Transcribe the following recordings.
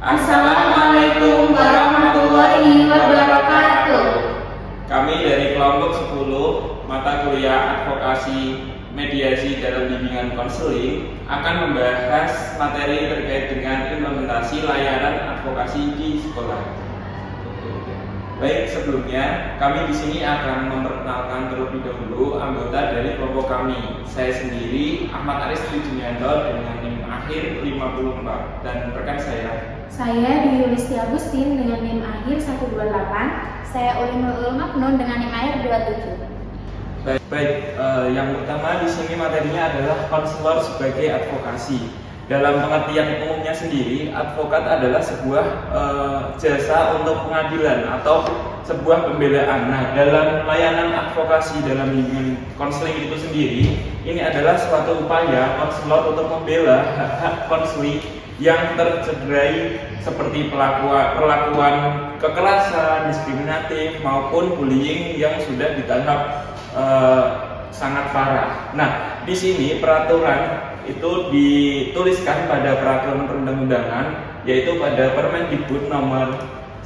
Assalamualaikum warahmatullahi wabarakatuh. Kami dari kelompok 10 mata kuliah advokasi mediasi dalam bimbingan konseling akan membahas materi terkait dengan implementasi layanan advokasi di sekolah. Baik, sebelumnya kami di sini akan memperkenalkan terlebih dahulu anggota dari kelompok kami. Saya sendiri Ahmad Aris Trijunianto dengan NIM akhir 54 dan rekan saya Dwi Yulisti Agustin dengan NIM akhir 128. Saya Ulinul Maknun dengan NIM akhir 27. Baik, yang pertama di sini materinya adalah konselor sebagai advokasi. Dalam pengertian umumnya sendiri, advokat adalah sebuah jasa untuk pengadilan atau sebuah pembelaan. Nah, dalam layanan advokasi dalam bimbingan konseling itu sendiri, ini adalah suatu upaya konselor untuk membela hak-hak konseling yang tercederai seperti perlakuan kekerasan, diskriminatif maupun bullying yang sudah di tahap sangat parah. Nah, di sini peraturan itu dituliskan pada peraturan perundang-undangan, yaitu pada Permendikbud nomor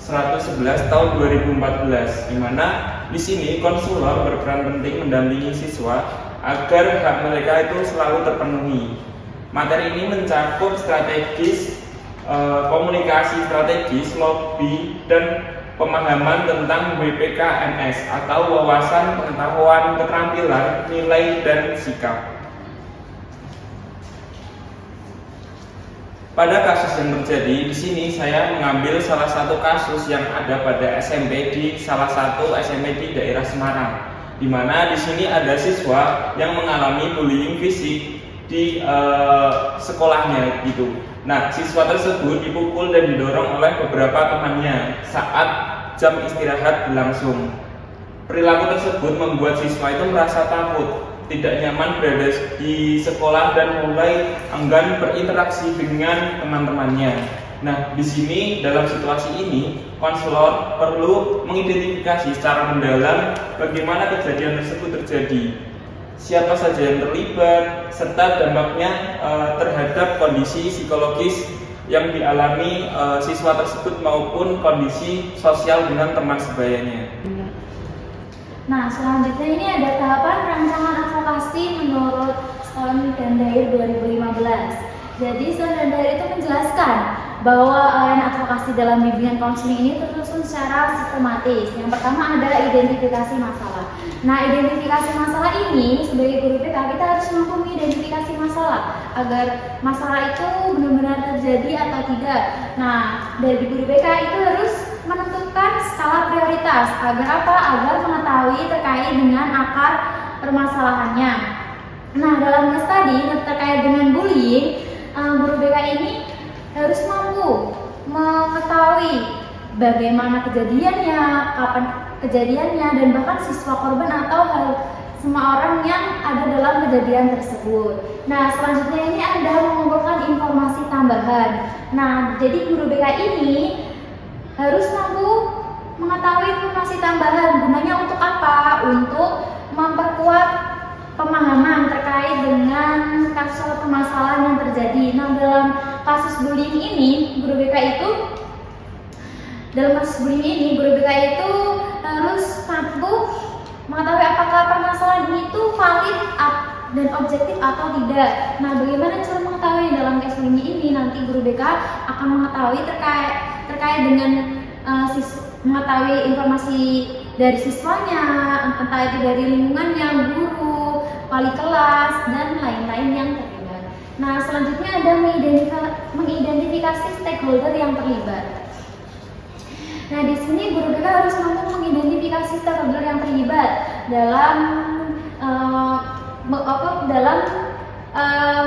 111 tahun 2014, di mana di sini konselor berperan penting mendampingi siswa agar hak mereka itu selalu terpenuhi. Materi ini mencakup strategis, komunikasi strategis, lobby, dan pemahaman tentang WPKMS atau wawasan pengetahuan keterampilan, nilai, dan sikap. Pada kasus yang terjadi di sini, saya mengambil salah satu kasus yang ada pada SMP di salah satu SMP di daerah Semarang, di mana di sini ada siswa yang mengalami bullying fisik di sekolahnya gitu. Nah, siswa tersebut dipukul dan didorong oleh beberapa temannya saat jam istirahat berlangsung. Perilaku tersebut membuat siswa itu merasa takut, tidak nyaman berada di sekolah dan mulai enggan berinteraksi dengan teman-temannya. Nah, di sini dalam situasi ini, konselor perlu mengidentifikasi secara mendalam bagaimana kejadian tersebut terjadi, siapa saja yang terlibat, serta dampaknya terhadap kondisi psikologis yang dialami siswa tersebut maupun kondisi sosial dengan teman sebayanya. Nah, selanjutnya ini ada tahapan rancangan advokasi menurut STAN dan DAIR 2015. Jadi STAN dan DAIR itu menjelaskan bahwa layanan advokasi dalam bimbingan konseling ini tersusun secara sistematis. Yang pertama adalah identifikasi masalah. Nah, identifikasi masalah ini sebagai guru BK kita harus mampu mengidentifikasi masalah agar masalah itu benar-benar terjadi atau tidak. Nah, dari guru BK itu harus menentukan skala prioritas agar apa? Agar mengetahui terkait dengan akar permasalahannya. Nah, dalam kes tadi terkait dengan bullying, guru BK ini harus mampu mengetahui bagaimana kejadiannya, kapan kejadiannya, dan bahkan siswa korban atau semua orang yang ada dalam kejadian tersebut. Nah, selanjutnya ini ada mengumpulkan informasi tambahan. Nah, jadi guru BK ini harus mampu mengetahui informasi tambahan. Gunanya untuk apa? Untuk memperkuat pemahaman terkait dengan kasus permasalahan yang terjadi. Nah, dalam kasus bullying ini, guru BK itu harus mampu mengetahui apakah permasalahan ini itu valid dan objektif atau tidak. Nah, bagaimana cara mengetahui dalam kasus bullying ini? Nanti guru BK akan mengetahui terkait dengan mengetahui informasi dari siswanya, entah itu dari lingkungannya, guru, wali kelas, dan lain-lain yang terlibat. Nah, selanjutnya ada mengidentifikasi stakeholder yang terlibat. Nah, di sini guru BK harus mampu mengidentifikasi stakeholder yang terlibat dalam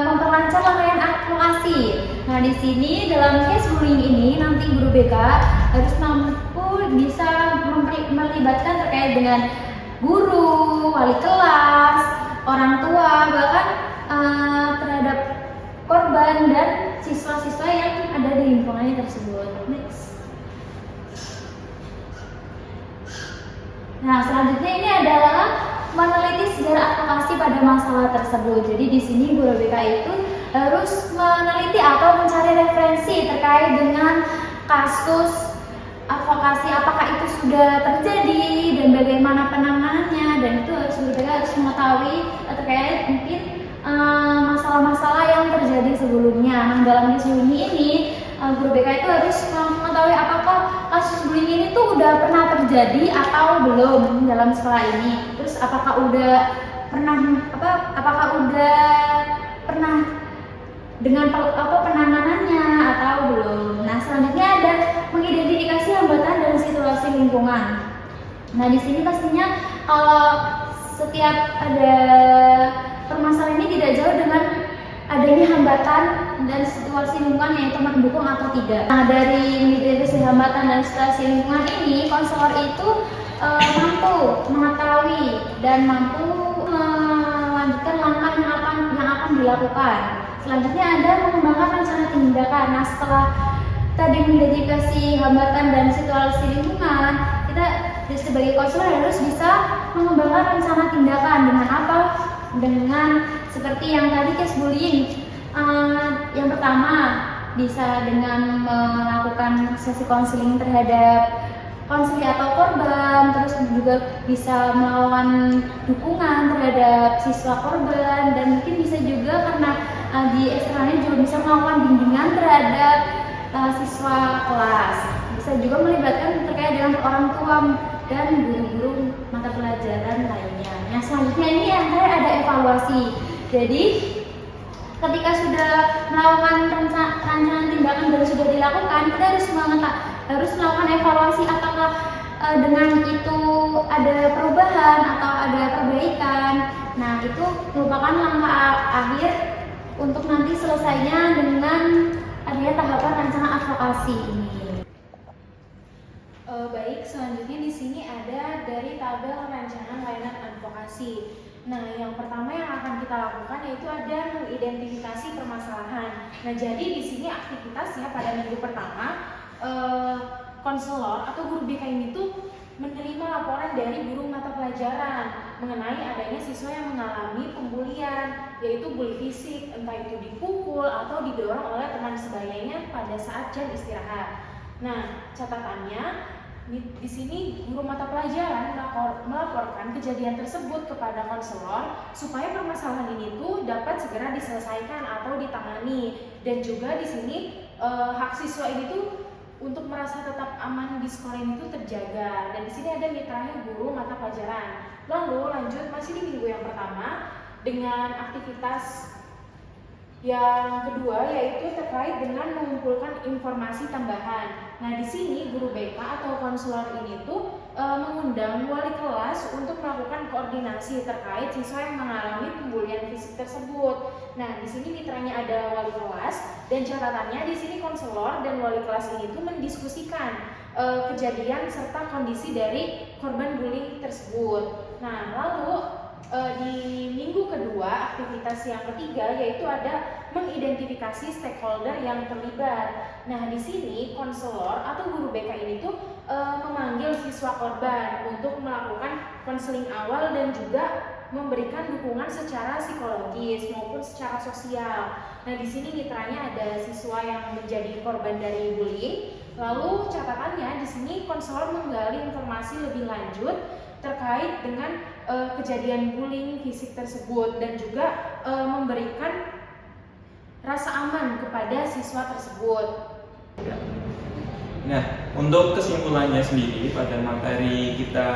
memperlancar rangkaian advokasi. Nah, di sini dalam case bullying ini nanti guru BK harus mampu bisa melibatkan terkait dengan guru, wali kelas, orang tua, bahkan terhadap korban dan siswa-siswa yang ada di lingkungannya tersebut. Next. Nah, selanjutnya ini adalah meneliti sejarah advokasi pada masalah tersebut. Jadi di sini guru BK itu harus meneliti atau mencari referensi terkait dengan kasus advokasi apakah itu sudah terjadi dan bagaimana penanganannya, dan itu harus mengetahui terkait mungkin masalah-masalah yang terjadi sebelumnya. Nah, dalam diskusi ini guru BK itu harus mengetahui apakah kasus bullying ini tuh udah pernah terjadi atau belum dalam sekolah ini. Terus apakah udah pernah dengan penanganannya atau belum. Nah, selanjutnya ada mengidentifikasi hambatan dan situasi lingkungan. Nah, di sini pastinya kalau setiap ada permasalahan ini tidak jauh dengan adanya hambatan dan situasi lingkungan yaitu mendukung atau tidak. Nah, dari mengidentifikasi hambatan dan situasi lingkungan ini, konselor itu mampu mengetahui dan mampu melanjutkan langkah yang akan dilakukan. Selanjutnya ada mengembangkan rencana tindakan. Nah, setelah tadi mengidentifikasi hambatan dan situasi lingkungan, kita sebagai konselor harus bisa mengembangkan rencana tindakan dengan apa? Dengan seperti yang tadi case bullying. Yang pertama bisa dengan melakukan sesi konseling terhadap konseling atau korban, terus juga bisa melakukan dukungan terhadap siswa korban, dan mungkin bisa juga karena di eksternalnya juga bisa melakukan bimbingan terhadap siswa kelas. Bisa juga melibatkan terkait dengan orang tua dan guru-guru mata pelajaran lainnya. Nah, selanjutnya ini yang ada evaluasi. Jadi ketika sudah melakukan rancangan tindakan dan sudah dilakukan, kita harus melakukan evaluasi apakah dengan itu ada perubahan atau ada perbaikan. Nah, itu merupakan langkah akhir untuk nanti selesainya dengan adanya tahapan rancangan advokasi ini. Baik, selanjutnya di sini ada dari tabel rancangan layanan advokasi. Nah, yang pertama yang akan kita lakukan yaitu ada mengidentifikasi permasalahan. Nah, jadi di sini aktivitasnya pada minggu pertama, konselor atau guru BK ini tuh menerima laporan dari guru mata pelajaran mengenai adanya siswa yang mengalami pembulian, yaitu bully fisik, entah itu dipukul atau didorong oleh teman sebayanya pada saat jam istirahat. Nah, catatannya di sini guru mata pelajaran melaporkan kejadian tersebut kepada konselor supaya permasalahan ini tuh dapat segera diselesaikan atau ditangani, dan juga di sini hak siswa ini tuh untuk merasa tetap aman di sekolah ini tuh terjaga. Dan di sini ada mitranya guru mata pelajaran. Lalu lanjut masih di minggu yang pertama dengan aktivitas yang kedua yaitu terkait dengan mengumpulkan informasi tambahan. Nah, di sini guru BK atau konselor ini tuh mengundang wali kelas untuk melakukan koordinasi terkait siswa yang mengalami pembulian fisik tersebut. Nah, di sini mitranya ada wali kelas, dan catatannya di sini konselor dan wali kelas ini tuh mendiskusikan kejadian serta kondisi dari korban bullying tersebut. Nah, lalu di minggu kedua, aktivitas yang ketiga yaitu ada mengidentifikasi stakeholder yang terlibat. Nah, di sini konselor atau guru BK ini tuh memanggil siswa korban untuk melakukan konseling awal dan juga memberikan dukungan secara psikologis maupun secara sosial. Nah, di sini mitranya ada siswa yang menjadi korban dari bullying. Lalu catatannya di sini konselor menggali informasi lebih lanjut terkait dengan kejadian bullying fisik tersebut, dan juga memberikan rasa aman kepada siswa tersebut. Nah, untuk kesimpulannya sendiri pada materi kita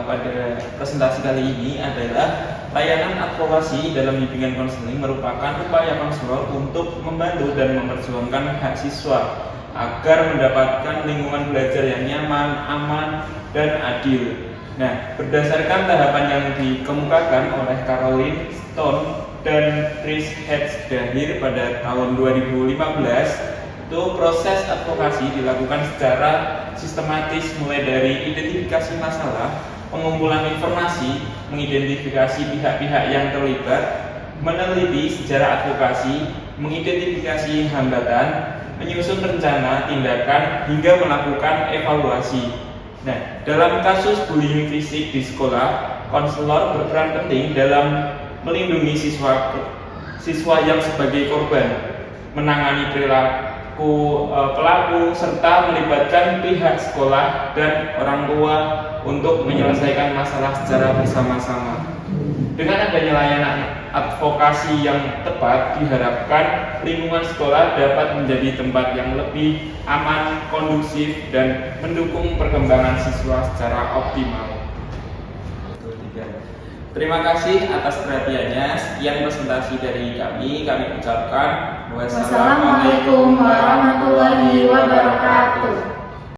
pada presentasi kali ini adalah layanan advokasi dalam bimbingan konseling merupakan upaya konselor untuk membantu dan memperjuangkan hak siswa agar mendapatkan lingkungan belajar yang nyaman, aman, dan adil. Nah, berdasarkan tahapan yang dikemukakan oleh Caroline Stone dan Chris Hedge-Dahir pada tahun 2015, itu proses advokasi dilakukan secara sistematis mulai dari identifikasi masalah, pengumpulan informasi, mengidentifikasi pihak-pihak yang terlibat, meneliti sejarah advokasi, mengidentifikasi hambatan, menyusun rencana tindakan, hingga melakukan evaluasi. Nah, dalam kasus bullying fisik di sekolah, konselor berperan penting dalam melindungi siswa yang sebagai korban, menangani pelaku serta melibatkan pihak sekolah dan orang tua untuk menyelesaikan masalah secara bersama-sama. Dengan adanya layanan advokasi yang tepat, diharapkan lingkungan sekolah dapat menjadi tempat yang lebih aman, kondusif, dan mendukung perkembangan siswa secara optimal. Terima kasih atas perhatiannya. Sekian presentasi dari kami. Kami ucapkan wassalamualaikum warahmatullahi wabarakatuh.